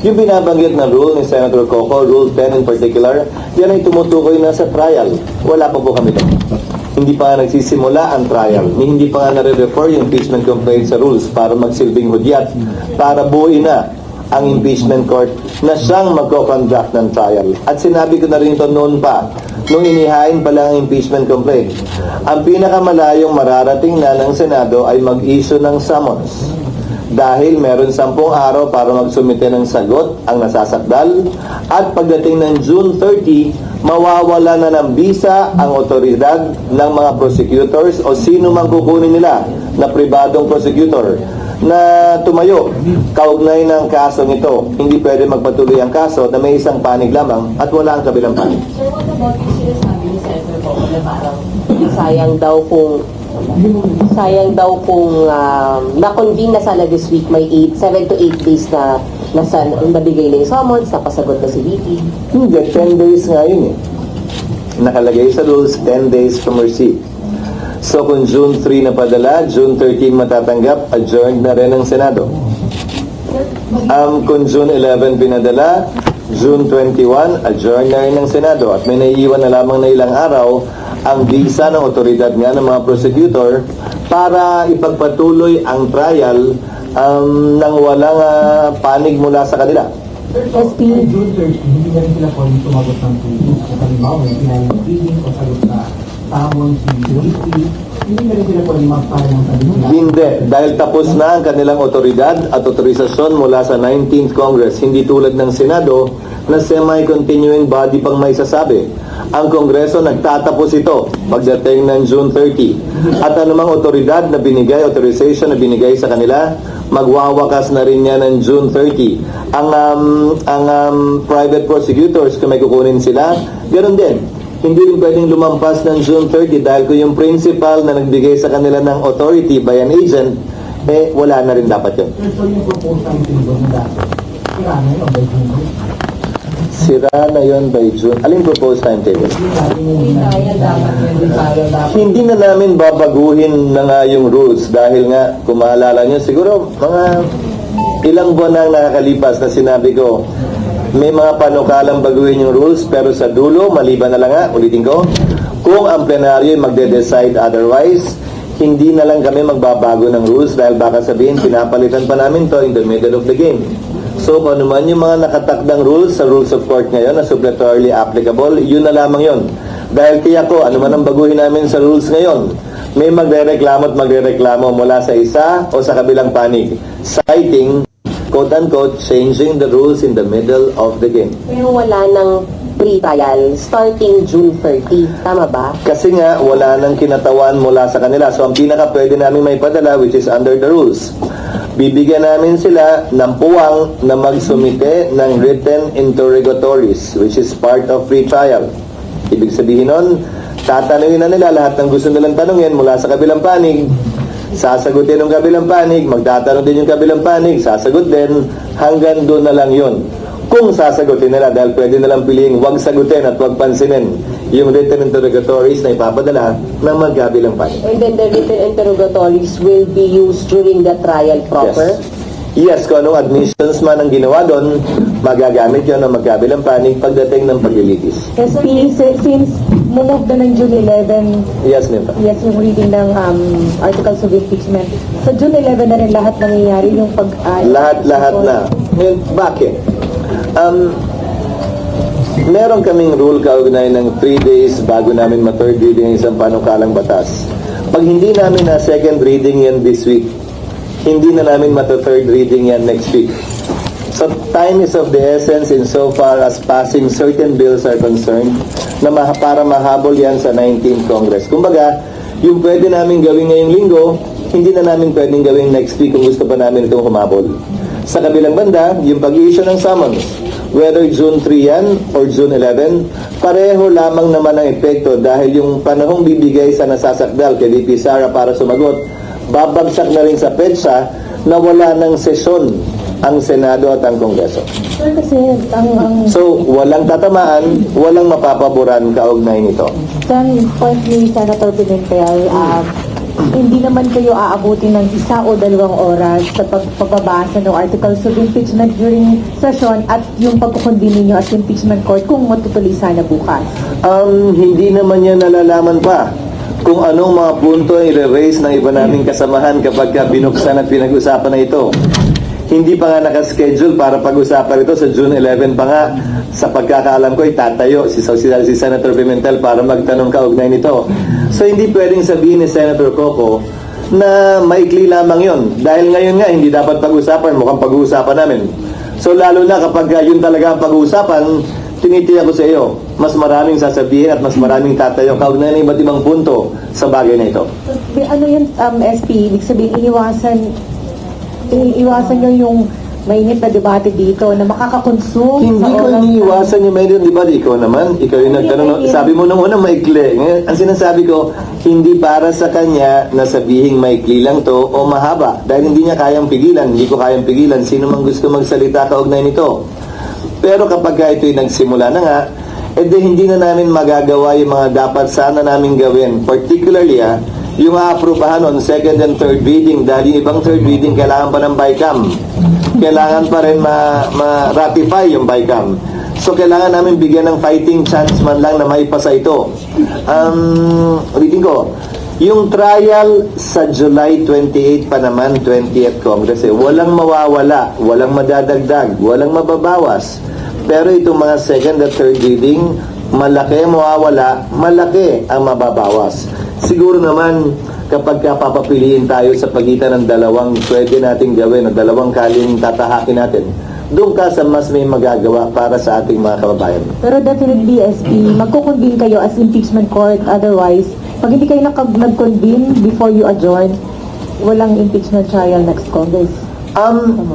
Yung binabanggit na rule ni Senator Coco, Rule 10 in particular, yan ay tumutukoy na sa trial. Wala pa po kami doon. Hindi pa nga nagsisimula ang trial. Hindi pa nga nare-refer yung impeachment complaint sa rules para magsilbing hudyat, para buuin na ang impeachment court na siyang magko-conduct ng trial. At sinabi ko na rin ito noon pa, nung inihain pa lang ang impeachment complaint. Ang pinakamalayong mararating na ng Senado ay mag-issue ng summons. Dahil meron 10 araw para magsumite ng sagot ang nasasakdal at pagdating ng June 30, mawawala na ng bisa ang otoridad ng mga prosecutors o sino mang kukunin nila na pribadong prosecutor na tumayo kaugnay ng kasong ito. Hindi pwede magpatuloy ang kaso na may isang panig lamang at wala ang kabilang panig. Sir, what about yung sinasabi ni Senator Coco na parang sayang daw kung na-convene na sana this week, may 7 to 8 days na nabigay na yung summons, napasagot na si VP. Hindi, 10 days nga yun eh. Nakalagay sa rules, 10 days from receipt. So kung June 3 na padala, June 13 matatanggap, adjourned na rin ang Senado. Kung June 11 pinadala, June 21, adjourned na rin ang Senado. At may naiiwan na lamang na ilang araw ang visa ng otoridad nga ng mga prosecutor para ipagpatuloy ang trial nang walang panig mula sa kanila. SP June 30, hindi na rin sila pwede sumagot ng tweet. Kung halimbawa, may pinayang o sagot na tamon si VP, hindi na rin sila pwede mag-file ng sabi nila. Hindi, dahil tapos na ang kanilang otoridad at otorisasyon mula sa 19th Congress. Hindi tulad ng Senado na semi-continuing body pang may sasabi. Ang Kongreso nagtatapos ito pagdating ng June 30. At anumang otoridad na binigay, authorization na binigay sa kanila, magwawakas na rin yan ng June 30. Ang private prosecutors, kung may kukunin sila, ganoon din. Hindi rin pwedeng lumampas ng June 30 dahil kung yung principal na nagbigay sa kanila ng authority by an agent, wala na rin dapat yun. So yung proposal ng tinigod na dati, sira na yun by June. Sira na yun by June. Aling proposed timetable? Hindi na namin babaguhin na nga yung rules dahil nga, kung maalala nyo, siguro mga ilang buwan na nakakalipas na sinabi ko, may mga panukalang baguhin yung rules pero sa dulo, maliban na lang nga, ulitin ko, kung ang plenaryo magde-decide otherwise, hindi na lang kami magbabago ng rules dahil baka sabihin, pinapalitan pa namin to in the middle of the game. So kung ano man yung mga nakatakdang rules sa rules of court ngayon na suppletorily applicable, yun na lamang yun. Dahil kaya ko, ano man ang baguhin namin sa rules ngayon, may magre-reklamo at magre-reklamo mula sa isa o sa kabilang panig, citing, quote-unquote, changing the rules in the middle of the game. Pero wala nang pre-trial starting June 30. Tama ba? Kasi nga, wala nang kinatawan mula sa kanila. So ang pinaka pwede namin may padala, which is under the rules, bibigyan namin sila ng puwang na magsumite ng written interrogatories, which is part of free trial. Ibig sabihin nun, tatanungin na nila lahat ng gusto nilang tanungin mula sa kabilang panig, sasagutin ng kabilang panig, magtatanong din yung kabilang panig, sasagot din, hanggang doon na lang yun. Kung sasagutin nila, dahil pwede nalang piliing wag sagutin at wag pansinin yung written interrogatories na ipapadala ng magkabilang panig. And then the written interrogatories will be used during the trial proper? Yes, kung anong admissions man ang ginawa doon, magagamit yun ng magkabilang panig pagdating ng paglilitis. SP, since move na ng June 11, Yes, Ninta. yes, yung reading ng articles of impeachment. Sa June 11 na rin lahat nangyayari yung pag... Lahat na. Ngayon, bakit? Meron kaming rule kaugnay ng 3 days bago namin ma-third reading ng isang panukalang batas. Pag hindi namin na second reading yan this week, hindi na namin mata-third reading yan next week. So time is of the essence in so far as passing certain bills are concerned na para mahabol yan sa 19th Congress. Kumbaga, yung pwede namin gawin ngayong linggo, hindi na namin pwedeng gawin next week kung gusto pa namin itong humabol. Sa kabilang banda, yung pag-issue ng summons, whether June 3 yan or June 11, pareho lamang naman ang epekto dahil yung panahong bibigay sa nasasakdal kay VP Sara para sumagot, babagsak na rin sa petsa na wala ng sesyon ang Senado at ang Kongreso. Sir, kasi ang So, walang tatamaan, walang mapapaboran kaugnay nito. point ni Senator Pimentel, hindi naman kayo aabutin ng 1 o 2 oras sa pagbabasa ng articles of impeachment during session at yung pagkukonvene ninyo as impeachment court kung matutuloy sana bukas? Hindi naman yan nalalaman pa kung anong mga punto ay i-raise ng iba naming kasamahan kapag binuksan at pinag-usapan na ito. Hindi pa nga nakaschedule para pag-usapan ito sa June 11 pa nga. Sa pagkakaalam ko, itatayo si Senator Pimentel para magtanong kaugnay nito. So hindi pwedeng sabihin ni Senator Coco na maikli lamang yon. Dahil ngayon nga, hindi dapat pag-usapan, mukhang pag-uusapan namin. So lalo na kapag yun talaga ang pag-uusapan, tinitiyak ko sa iyo, mas maraming sasabihin at mas maraming tatayo kaugnay ng iba't ibang punto sa bagay na ito. Ano yun, SP? Ibig sabihin, iiwasan nyo yung mainit na debate dito na makakakonsume Hindi ko iniiwasan yung medyo, di ba? Ikaw naman, ikaw yung nagtanong. Sabi mo nung una, maikli. Ngayon, ang sinasabi ko, hindi para sa kanya na sabihing maikli lang to o mahaba. Dahil hindi niya kayang pigilan, hindi ko kayang pigilan. Sino mang gusto magsalita kaugnay nito. Pero kapag ito'y nagsimula na nga, hindi na namin magagawa yung mga dapat sana namin gawin. Particularly, yung aaprubahan on second and third reading, dahil yung ibang third reading kailangan pa ng BICAM. Kailangan pa rin ma-ratify yung BICAM. So kailangan namin bigyan ng fighting chance man lang na maipasa ito. Ulitin ko, yung trial sa July 28 pa naman, 20th Congress, walang mawawala, walang madadagdag, walang mababawas. Pero itong mga second at third reading, malaki ang mawawala, malaki ang mababawas. Siguro naman, kapag papapiliin tayo sa pagitan ng dalawang pwede nating gawin o dalawang kaling tatahakin natin, doon ka sa mas may magagawa para sa ating mga kababayan. Pero definitely, SP, magkukonvene kayo as impeachment court. Otherwise, pag hindi kayo nag-convene before you adjourn, walang impeachment trial next Congress. Tama ba?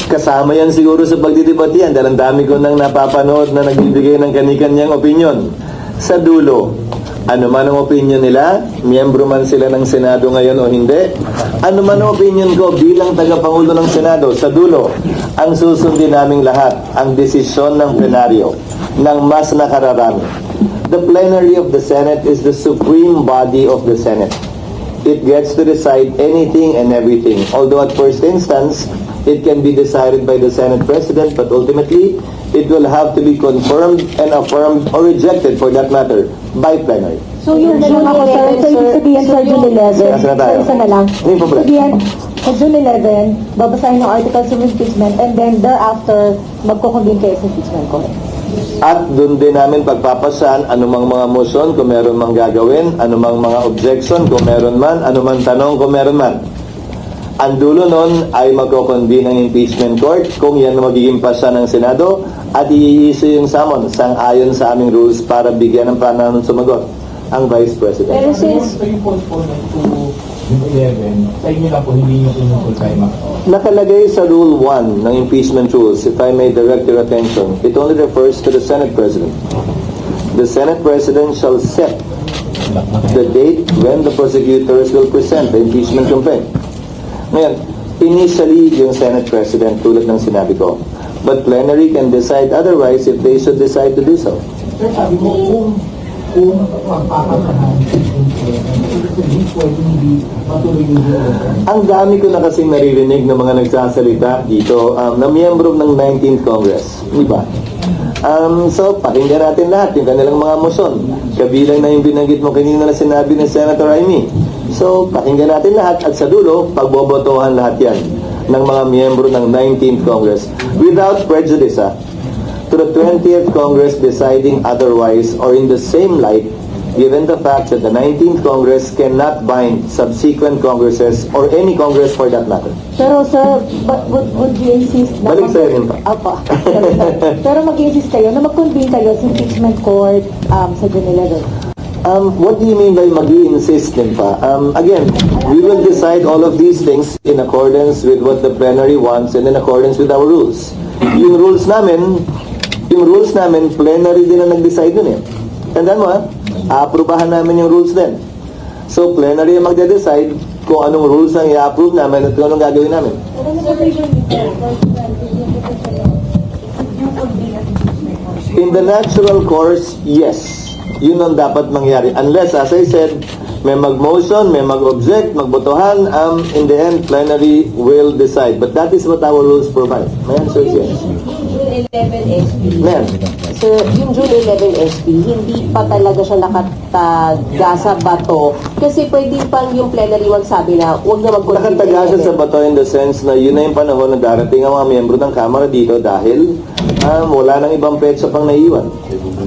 Kasama yan siguro sa pagdidebate yan dahil ang dami ko nang napapanood na nagbibigay ng kani-kanyang opinion. Sa dulo, ano man ang opinion nila, miyembro man sila ng Senado ngayon o hindi, ano man ang opinion ko bilang tagapangulo ng Senado, sa dulo, ang susundin naming lahat, ang desisyon ng plenaryo, ng mas nakararami. The plenary of the Senate is the supreme body of the Senate. It gets to decide anything and everything. Although at first instance, it can be decided by the Senate President, but ultimately, it will have to be confirmed and affirmed or rejected for that matter by plenary. So yung June 11, so ibig sabihin sa June 11, Kasi na tayo. isa na lang. Hindi po pala. Sabihin, sa June 11, babasahin ng articles of impeachment and then thereafter, magkukonvene kayo sa impeachment court. At doon din namin pagpapasan anumang mga motion kung meron mang gagawin, anumang mga objection kung meron man, anumang tanong kung meron man. Ang dulo nun ay magko-convene ng impeachment court kung yan magiging pasa ng Senado at i-issue yung summons sang-ayon sa aming rules para bigyan ng panahon sumagot ang Vice President. Pero since So yung postpone to June 11, sa inyo lang po, hindi nyo pinupul tayo Nakalagay sa Rule 1 ng impeachment rules, if I may direct your attention, it only refers to the Senate President. The Senate President shall set the date when the prosecutors will present the impeachment complaint. Ngayon, initially, yung Senate President, tulad ng sinabi ko, but plenary can decide otherwise if they should decide to do so. Sir, sabi mo, kung magpapatahan hindi pwede hindi matuloy yung Ang dami ko na kasing naririnig ng mga nagsasalita dito na miyembro ng 19th Congress. Di ba? So, pakinggan natin lahat yung kanilang mga motion. Kabilang na yung binanggit mo kanina na sinabi ni Senator Amy. So, pakinggan natin lahat at sa dulo, pagbobotohan lahat yan ng mga miyembro ng 19th Congress without prejudice to the 20th Congress deciding otherwise or in the same light given the fact that the 19th Congress cannot bind subsequent Congresses or any Congress for that matter. Pero sir, would you insist na... Balik sa'yo rin pa. Apa. Pero mag-insist kayo na mag-convene kayo sa impeachment court sa June 11. What do you mean by mag-i-insist din pa? Again, we will decide all of these things in accordance with what the plenary wants and in accordance with our rules. Yung rules namin, plenary din ang nag-decide nun eh. Tandaan mo aaprubahan namin yung rules din. So, plenary ang magde-decide kung anong rules ang i-approve namin at kung anong gagawin namin. In the natural course, yes. Yun ang dapat mangyari. Unless, as I said, May mag-motion, may mag-object, magbotohan, in the end, plenary will decide. But that is what our rules provide. May answer is yes. June 11 SP. May Sir, yung June 11 SP, hindi pa talaga siya nakataga sa bato. Kasi pwede pang yung plenary magsabi na huwag na mag-convene. Nakatagasa sa bato in the sense na yun na yung panahon na darating ang mga miyembro ng Kamara dito dahil wala nang ibang petsa pang naiwan.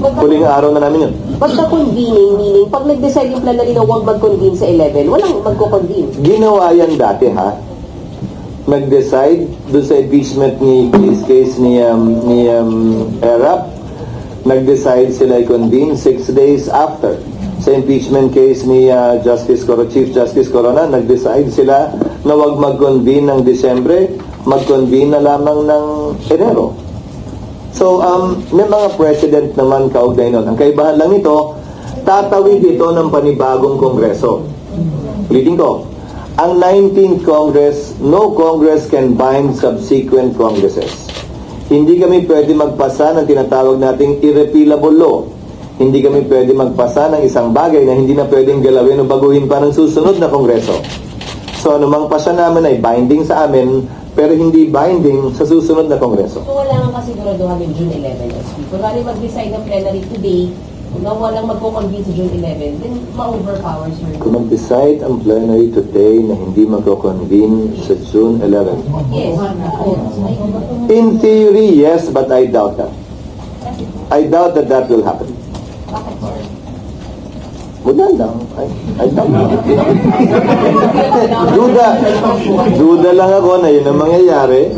Huling araw na namin yun. Pagka-convening, meaning, pag nag-decide yung plenary na huwag mag-convene sa 11, walang magko-convene. Ginawa yan dati ha. Nag-decide doon sa impeachment ni case ni Erap. Nag-decide sila i-convene 6 days after. Sa impeachment case ni Chief Justice Corona, nag-decide sila na huwag mag-convene ng Disyembre, mag-convene na lamang ng Enero. So, may mga president naman kaugnay nun. Ang kaibahan lang nito, tatawid ito ng panibagong kongreso. Ulitin ko, ang 19th Congress, no Congress can bind subsequent Congresses. Hindi kami pwede magpasa ng tinatawag nating irrepealable law. Hindi kami pwede magpasa ng isang bagay na hindi na pwedeng galawin o baguhin pa ng susunod na kongreso. So anumang pasa namin ay binding sa amin, pero hindi binding sa susunod na kongreso. Kung wala nga kasiguraduhan yung June 11 SP, kung wala mag-decide ng plenary today, kung walang magko-convene sa June 11, then ma-overpower, sir. Kung mag-decide ang plenary today na hindi magko-convene sa June 11. Yes. In theory, yes, but I doubt that. I doubt that that will happen. Bakit, sir? Wala lang. I doubt that. Duda lang ako na yun ang mangyayari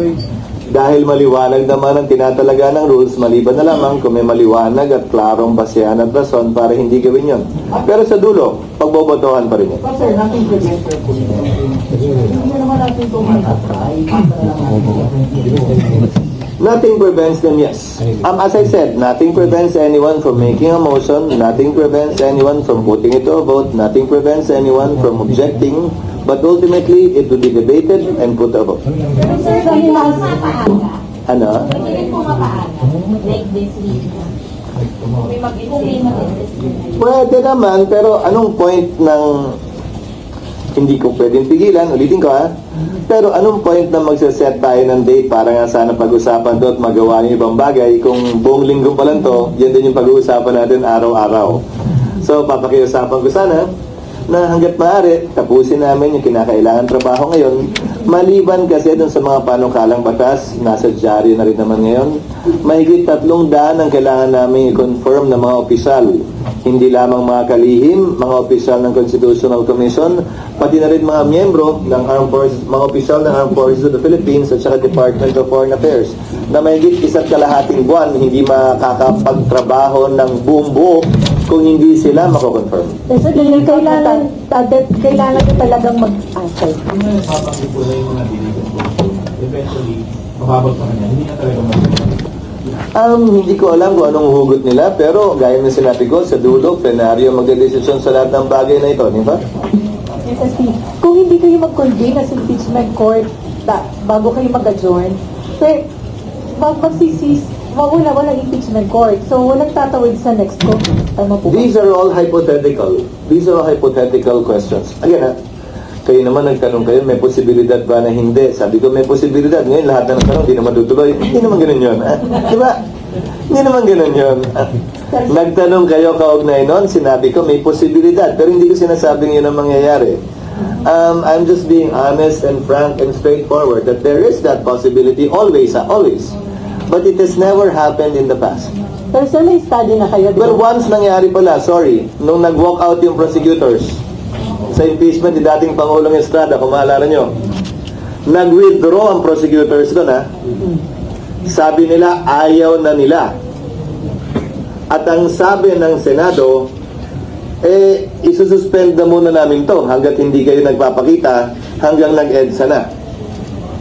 dahil maliwanag naman ang tinatalaga ng rules, maliban na lamang kung may maliwanag at klarong basehan at rason para hindi gawin yon. Pero sa dulo, pagbobotohan pa rin yan. But sir, nothing prevents your hindi naman natin ito mag-apply. Nothing prevents them, yes. As I said, nothing prevents anyone from making a motion, nothing prevents anyone from putting it to a vote, nothing prevents anyone from objecting, but ultimately, it will be debated and put to a vote. Pero sir, hindi po mapaaga. Ano? Hindi po mapaaga. Like this week. Kung may mag-this week. Pwede naman, pero anong point ng hindi ko pwedeng pigilan, ulitin ko ha, pero anong point na magsaset tayo ng date para nga sana pag-usapan to at magawa ng ibang bagay kung buong linggo pa lang to, yan din yung pag-uusapan natin araw-araw. So, papakiusapan ko sana na hanggat maaari, tapusin namin yung kinakailangan trabaho ngayon, maliban kasi dun sa mga panukalang batas, nasa dyaryo na rin naman ngayon, mahigit 300 ang kailangan namin i-confirm ng mga opisyal. Hindi lamang mga kalihim, mga opisyal ng Constitutional Commission, pati na rin mga miyembro ng Armed Forces, mga opisyal ng Armed Forces of the Philippines at saka Department of Foreign Affairs, na mahigit 1.5 buwan hindi makakapagtrabaho ng buong buo kung hindi sila mako-confirm. So, kailangan nyo talagang mag-asay. Kung nagpapakit po na yung mga dinigon, eventually, mababag pa kanya. Hindi na talaga Hindi ko alam kung anong hugot nila, pero gaya ng sinabi ko, sa dulo, plenaryo magdedesisyon sa lahat ng bagay na ito, di ba? SSP, kung hindi kayo mag-convene as impeachment court bago kayo mag-adjourn, walang impeachment court. So, walang tatawid sa next court. Tama po ba? These are all hypothetical. These are all hypothetical questions. Again, kayo naman nagtanong kayo, may posibilidad ba na hindi? Sabi ko, may posibilidad. Ngayon, lahat na ng tanong, hindi naman tutuloy. Hindi naman ganun yun. Di ba? Hindi naman ganun yun. Nagtanong kayo kaugnay nun, sinabi ko, may posibilidad. Pero hindi ko sinasabing yun ang mangyayari. I'm just being honest and frank and straightforward that there is that possibility always, always. But it has never happened in the past. Pero sir, may study na kayo, di ba? Well, once nangyari pala, sorry, nung nag-walk out yung prosecutors sa impeachment ni dating Pangulong Estrada, kung maalala nyo, nag-withdraw ang prosecutors doon, ha? Sabi nila, ayaw na nila. At ang sabi ng Senado, isususpend na muna namin to hanggat hindi kayo nagpapakita hanggang nag-EDSA na.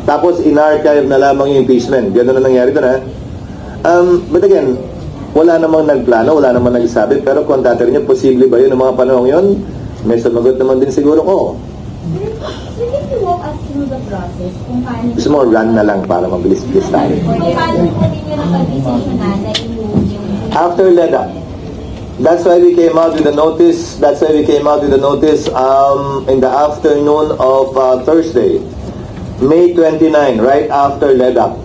Tapos, in-archive na lamang yung impeachment. Ganun na nangyari doon, ha? But again, wala namang nagplano, wala namang nagsabi, pero kung tatanungin nyo, posible ba yun ng mga panahong yun? May sumagot naman din siguro ko. So, can you walk us through the process kung paano... Gusto mo, run na lang para mabilis-bilis tayo. Kung paano po ninyo napag-desisyonan na i-move yung... After LEDA, That's why we came out with a notice. That's why we came out with a notice in the afternoon of Thursday, May 29, right after LEDAC.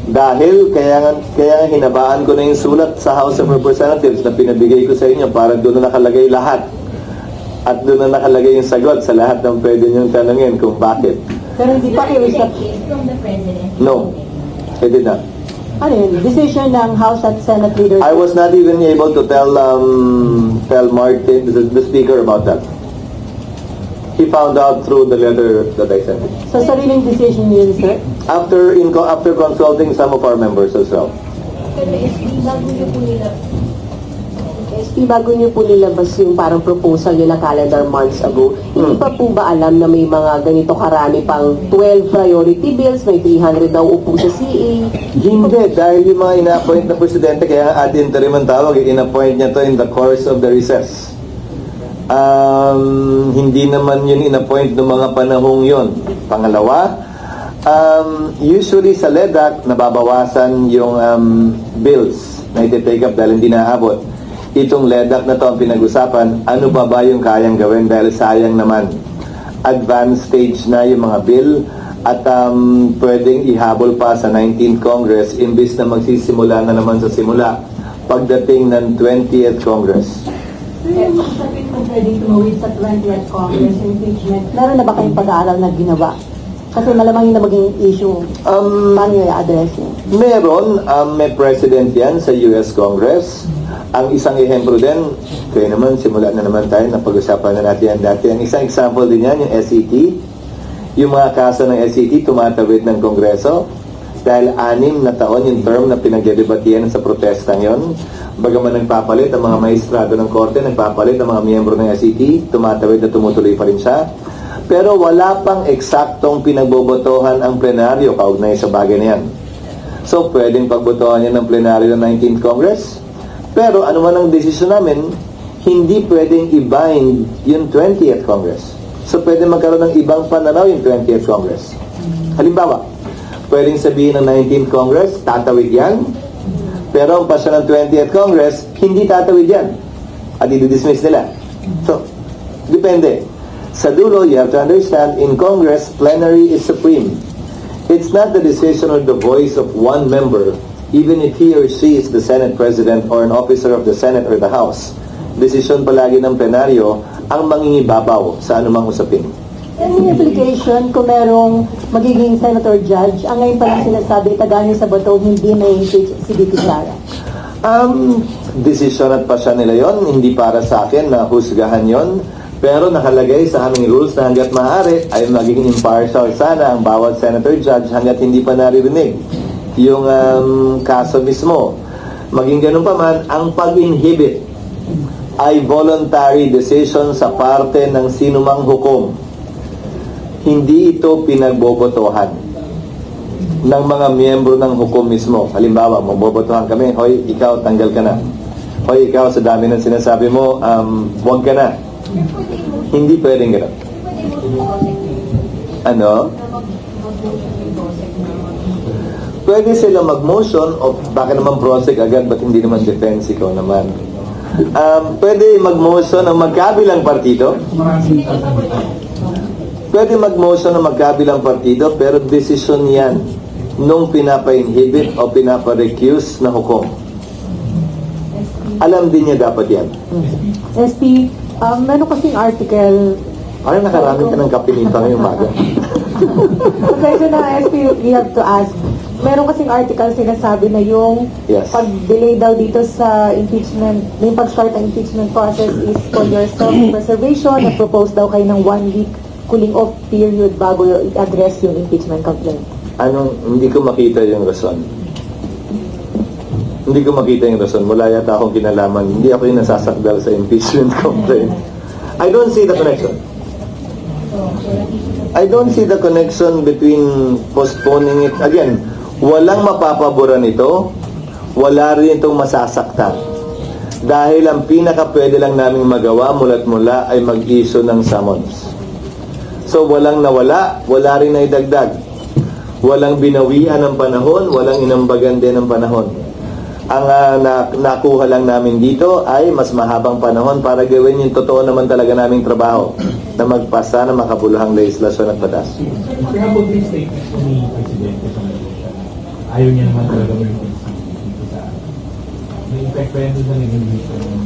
Dahil kaya nga hinabaan ko na yung sulat sa House of Representatives na pinabigay ko sa inyo para doon na nakalagay lahat. At doon na nakalagay yung sagot sa lahat ng pwede niyong tanungin kung bakit. Pero hindi pa kayo sa... From the President. No, I did not. Ano yun? Decision ng House at Senate leaders. I was not even able to tell Martin, the speaker, about that. He found out through the letter that I sent him. Sa sariling decision yun, sir? After consulting some of our members as well. Pero SP, bago niyo po nilabas yung parang proposal niyo na calendar months ago, hindi pa po ba alam na may mga ganito karami pang 12 priority bills, may 300 daw upo sa CA? Hindi, dahil yung mga ina-appoint na presidente, kaya ad interim ang tawag, ina-appoint niya to in the course of the recess. Hindi naman yun in-appoint ng mga panahong yun. Pangalawa, usually sa LEDAC, nababawasan yung bills na iti-take up dahil hindi naabot. Itong LEDAC na to ang pinag-usapan, ano pa ba yung kayang gawin dahil sayang naman. Advanced stage na yung mga bill at pwedeng ihabol pa sa 19th Congress imbis na magsisimula na naman sa simula pagdating ng 20th Congress. Yung sabihin mo pwedeng tumawid sa 20th Congress impeachment, meron na ba kayong pag-aaral na ginawa? Kasi malamang yun na maging issue. Paano yung i-address yun? Meron, may president yan sa US Congress. Ang isang ehemplo din, kaya naman, simula na naman tayo, napag-usapan na natin yan dati. Ang isang example din yan, yung SET. Yung mga kaso ng SET, tumatawid ng Kongreso. Dahil 6 na taon yung term na pinagdedebatihan sa protestang yon. Bagaman nagpapalit ang mga maestrado ng korte, nagpapalit ang mga miyembro ng SET, tumatawid na tumutuloy pa rin siya. Pero wala pang eksaktong pinagbobotohan ang plenaryo kaugnay sa bagay na yan. So, pwedeng pagbotohan yan ng plenaryo ng 19th Congress. Pero ano man ang desisyon namin, hindi pwedeng i-bind yung 20th Congress. So, pwedeng magkaroon ng ibang pananaw yung 20th Congress. Halimbawa, pwedeng sabihin ng 19th Congress, tatawid yan. Pero ang pasya ng 20th Congress, hindi tatawid yan. At i-dismiss nila. So, depende. Sa dulo, you have to understand, in Congress, plenary is supreme. It's not the decision or the voice of one member, even if he or she is the Senate President or an officer of the Senate or the House. Desisyon palagi ng plenaryo ang mangingibabaw sa anumang usapin. Any implication kung merong magiging senator judge, ang ngayon palang sinasabi, tagaan sa bato, hindi na impeach si Vicky Clara? Desisyon at pasya nila yon, hindi para sa akin na husgahan yon. Pero nakalagay sa aming rules na hanggat maaari ay magiging impartial sana ang bawat senator judge hanggat hindi pa naririnig yung kaso mismo. Maging ganun pa man, ang pag-inhibit ay voluntary decision sa parte ng sinumang hukom. Hindi ito pinagbobotohan ng mga miyembro ng hukom mismo. Halimbawa, magbobotohan kami, hoy, ikaw, tanggal ka na. Hoy, ikaw, sa dami ng sinasabi mo, huwag ka na. Hindi pwedeng gano'n. Ano? Pwede sila mag-motion o baka naman prosec agad, ba't hindi naman defense ikaw naman? Pwede mag-motion ng magkabilang partido. Pwede mag-motion ng magkabilang partido, pero desisyon yan nung pinapa-inhibit o pinapa-recuse na hukom. Alam din niya dapat yan. SP, meron kasing article. Parang nakarami ka ng kapinita ngayong maga. Pasensya na, SP, we have to ask. Meron kasing article sinasabi na yung Yes. pag-delay daw dito sa impeachment, yung pag-start ng impeachment process is for your self-preservation. Nag-propose daw kayo ng 1 week cooling off period bago i-address yung impeachment complaint. Hindi ko makita yung rason. Hindi ko makita yung rason. Mula yata akong kinalaman. Hindi ako yung nasasakdal sa impeachment complaint. I don't see the connection. I don't see the connection between postponing it. Again, walang mapapabura nito. Wala rin itong masasaktan. Dahil ang pinaka-pwede lang naming magawa mula't mula ay mag-issue ng summons. So walang nawala, wala rin na idagdag. Walang binawian ng panahon, walang inambagan din ng panahon. Ang nakuha lang namin dito ay mas mahabang panahon para gawin yung totoo naman talaga naming trabaho na magpasa ng makabuluhang legislasyon at batas. Kaya po yung statement po ni Presidente sa Malaysia, ayaw niya naman talaga may dito sa may effect pa yan doon sa naging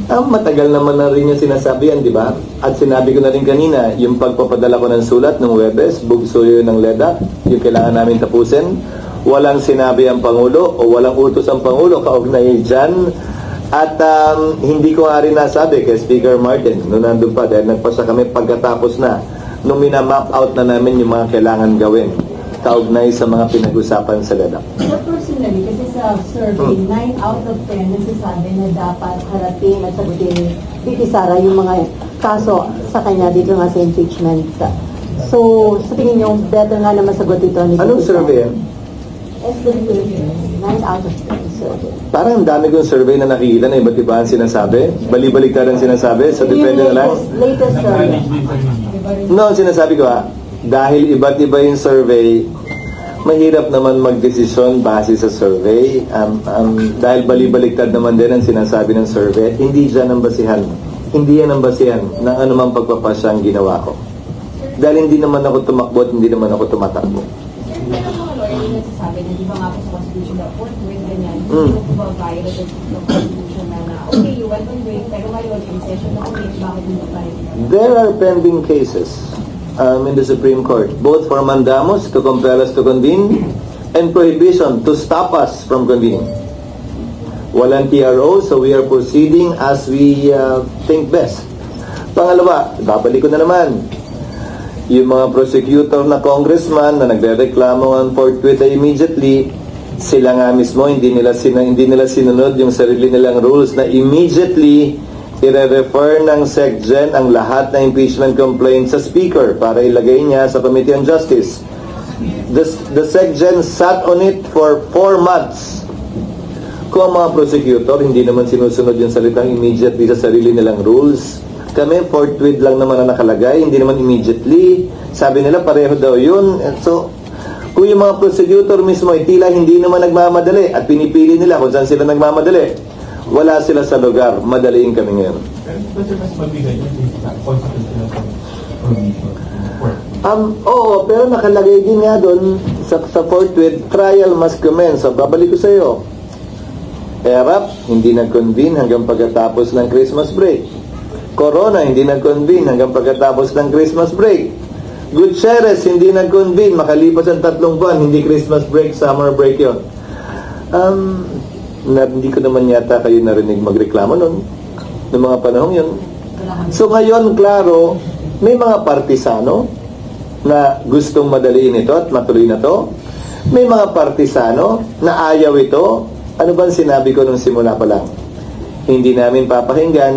Matagal naman na rin yung sinasabi yan, di ba? At sinabi ko na rin kanina, yung pagpapadala ko ng sulat ng Webes, bugso yun ng LEDA, yung kailangan namin tapusin. Walang sinabi ang Pangulo o walang utos ang Pangulo kaugnay dyan. At hindi ko nga rin nasabi kay Speaker Martin noong nandun pa dahil nagpasa kami pagkatapos na nung minamap out na namin yung mga kailangan gawin kaugnay sa mga pinag-usapan sa LEDA. So personally, kasi sa survey, 9 out of 10 nagsasabi na dapat harating at sagutin ni Vicky Sara yung mga kaso sa kanya dito nga sa impeachment. So, sa tingin niyo, better nga naman sagot ito ni Anong Vicky Sara? survey yan? SWA, 9 out of 10 survey. Parang ang dami kong survey na nakikita na iba't iba ang sinasabi. Bali-baliktad ang sinasabi. So, depende na lang. Latest survey. No, ang sinasabi ko dahil iba't iba yung survey, mahirap naman magdesisyon base sa survey. Dahil bali-baliktad naman din ang sinasabi ng survey, hindi dyan ang basihan. Hindi yan ang basihan ng anumang pagpapasya ang ginawa ko. Dahil hindi naman ako tumakbo at hindi naman ako tumatakbo. Sir, pero mga lawyer yung nagsasabi na di ba nga po sa Constitution na forthwith ganyan, Mm. hindi mo ba violate ng Constitution na okay, you went on break, pero ngayon, in session na ulit, bakit hindi pa rin? There are pending cases in the Supreme Court, both for mandamus to compel us to convene and prohibition to stop us from convening. Walang TRO, so we are proceeding as we think best. Pangalawa, babalik ko na naman, yung mga prosecutor na congressman na nagre-reklamo ang forthwith ay immediately, sila nga mismo hindi nila sinunod yung sarili nilang rules na immediately i-refer ng SecGen ang lahat ng impeachment complaint sa Speaker para ilagay niya sa Committee on Justice. The SecGen sat on it for 4 months. Kung ang mga prosecutor hindi naman sinusunod yung salitang immediately sa sarili nilang rules, kami forthwith lang naman na nakalagay, hindi naman immediately. Sabi nila pareho daw yun. So, kung yung mga prosecutor mismo ay tila hindi naman nagmamadali at pinipili nila kung saan sila nagmamadali, wala sila sa lugar, madaliin kami ngayon. Pero mas magbigay yun sa constitutional permission. Oo, pero nakalagay din nga doon sa forthwith, trial must commence. So, babalik ko sa iyo. ERAP, hindi nag-convene hanggang pagkatapos ng Christmas break. Corona, hindi nag-convene hanggang pagkatapos ng Christmas break. Gutierrez, hindi nag-convene, makalipas ang 3 buwan, hindi Christmas break, summer break yon. Hindi ko naman yata kayo narinig magreklamo noon, noong mga panahong yun. So ngayon, klaro, may mga partisano na gustong madaliin ito at matuloy na to. May mga partisano na ayaw ito. Ano bang sinabi ko nung simula pa lang? Hindi namin papakinggan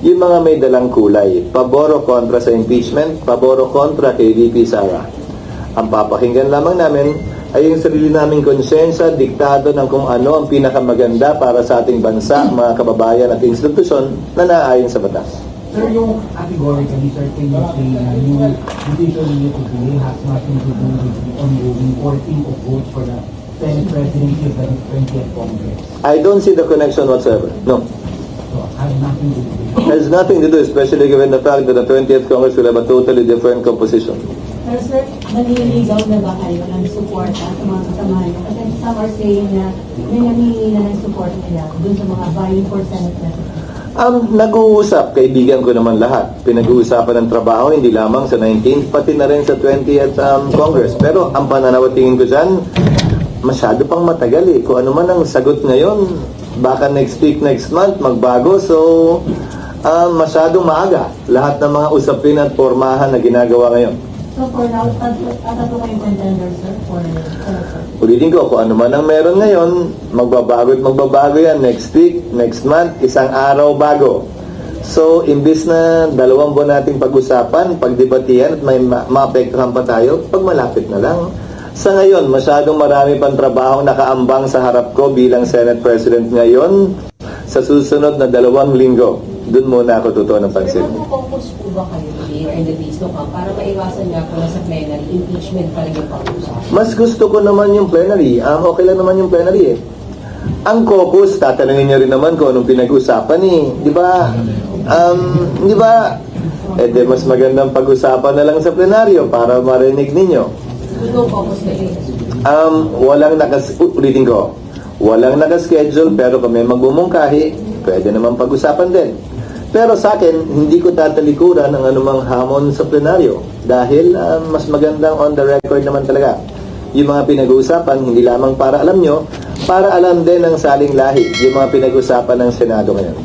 yung mga may dalang kulay. Pabor o kontra sa impeachment, pabor o kontra kay VP Sara. Ang papakinggan lamang namin ay yung sarili naming konsensya, diktado ng kung ano ang pinakamaganda para sa ating bansa, mga kababayan at institusyon na naayon sa batas. Sir, yung categorically, sir, can you say na yung decision niyo today has nothing to do with the ongoing 14 of votes for the Senate presidency of the 20th Congress? I don't see the connection whatsoever. No. So, has nothing to do with it. It has nothing to do, especially given the fact that the 20th Congress will have a totally different composition. Pero sir, naniligaw na ba kayo ng suporta sa mga kasamahan niyo? Kasi some are saying na may namili na ng support nila dun sa mga vying for Senate president. Nag-uusap, kaibigan ko naman lahat. Pinag-uusapan ng trabaho, hindi lamang sa 19th, pati na rin sa 20th Congress. Pero ang pananaw at tingin ko dyan, masyado pang matagal eh. Kung ano man ang sagot ngayon, baka next week, next month, magbago. So, masyadong maaga. Lahat ng mga usapin at pormahan na ginagawa ngayon. So for now, tatlo kayong contender, sir, for Senator? Ulitin ko, kung ano man ang meron ngayon, magbabago at magbabago yan next week, next month, isang araw bago. So, imbis na 2 buwan nating pag-usapan, pagdebatihan at may maapektuhan pa tayo, pag malapit na lang. Sa ngayon, masyadong marami pang trabaho nakaambang sa harap ko bilang Senate President ngayon. Sa susunod na 2 linggo, doon muna ako totoo ng pansin. Pero mag-focus po ba kayo here in the days to come para maiwasan nga po na sa plenary, impeachment pa rin yung pag-usapan? Mas gusto ko naman yung plenary. Okay lang naman yung plenary eh. Ang caucus, tatanungin nyo rin naman kung anong pinag-usapan Di ba? Di ba? Mas magandang pag-usapan na lang sa plenaryo para marinig ninyo. Walang ulitin ko. Walang nakaschedule pero kung may magbumungkahi, pwede naman pag-usapan din. Pero sa akin, hindi ko tatalikuran ng anumang hamon sa plenaryo dahil mas magandang on the record naman talaga. Yung mga pinag-uusapan, hindi lamang para alam nyo, para alam din ng saling lahi yung mga pinag-usapan ng Senado ngayon.